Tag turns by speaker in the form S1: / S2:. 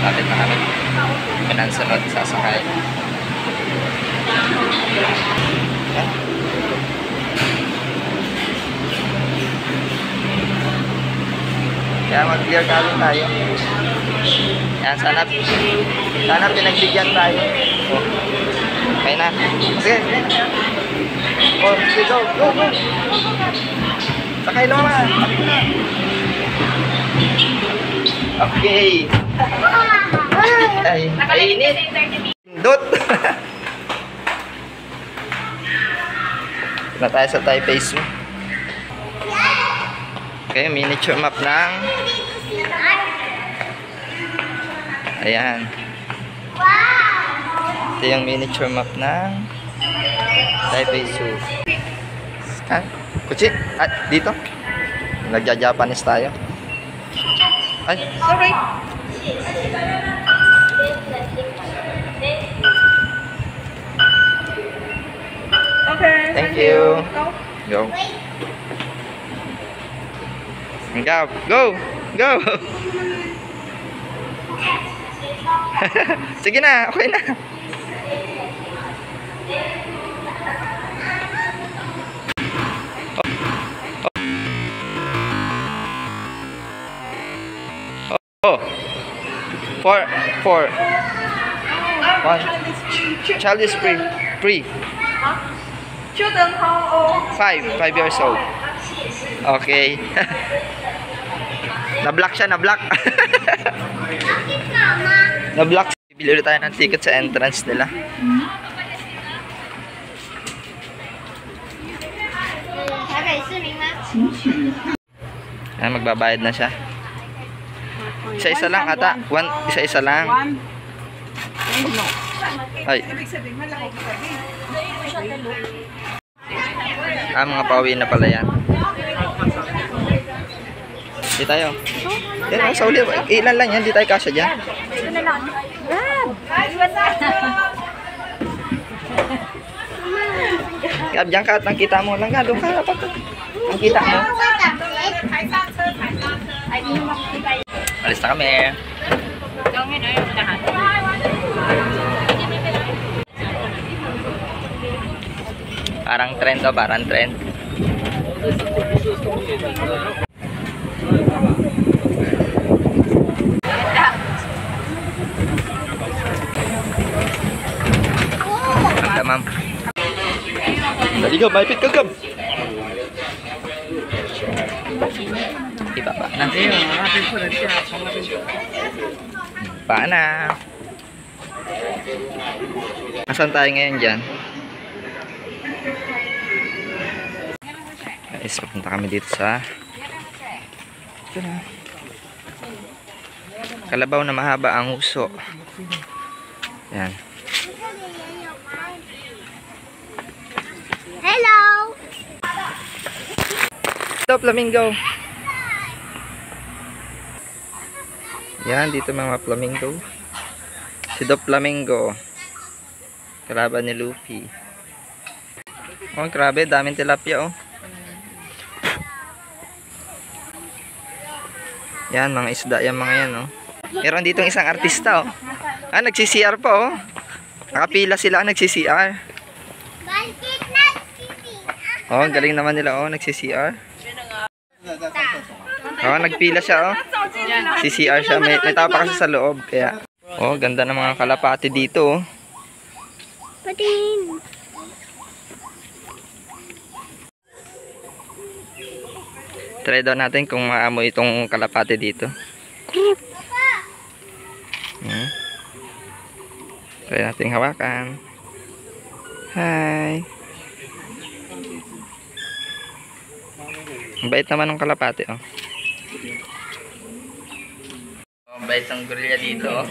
S1: Lapit na kami. Pinansunod, sasakay. Kaya mag-clear cabin tayo. Yan, sana pinagbigyan tayo. Oh. Okay na. Sige. Oh, sige, go. Sakay naman. Okay. Ay, init. Dot. Na tayo sa Taipei Zoo. Okay, miniature map ng ayan. Ito yung miniature map ng Taipei Zoo. Ah, kutsi. Ah, dito. Nagja-Japanese tayo. Ay, sorry.
S2: Okay.
S1: Thank you. Go. Go. Sige na, okay na. Oh. Four. One. Child is free.
S2: Children, how old?
S1: 5 years old. Okay. Na-block siya, na-block. Na-block. Bibili ulit tayo ng ticket sa entrance nila. Ayan, magbabayad na siya. Isa-isa lang ata. Isa-isa lang. Ay. Mga pauwi na pala yan. Di tayo. Yan, sa uli. Ilan lang yan. Di tayo kasya dyan. Gab, dyan ka at nakita mo lang. Doon ka. Ang kita mo. Alis na kami. Parang trend to, parang trend. Ganda, ma'am. Dali ka, maipit ka, Gab. Ibaba na. Paana. Asan tayo ngayon dyan? Guys, pupunta kami dito sa kalabaw na mahaba ang uso. Yan.
S3: Hello!
S1: Hello, flamingo. Yan, dito mga flamingo. Si Doflamingo. Kalaban ni Luffy. Oh, grabe, daming tilapia, oh. Yan, mga isda, yan mga yan, oh. Meron ditong isang artista, oh. Ah, nagsi-CR po, oh. Nakapila sila, nagsi-CR. Oh, ang galing naman nila, oh, nagsi-CR. Oh, nagpila siya, oh. CCR siya, may tao pa kasi sa loob, kaya. Oh, ganda ng mga kalapati dito, oh.
S3: Patin.
S1: Try daw natin kung maamoy itong kalapati dito. Try natin hawakan. Hi. Ang bait naman ng kalapati, oh. Ang bait ng gorilla dito, oh.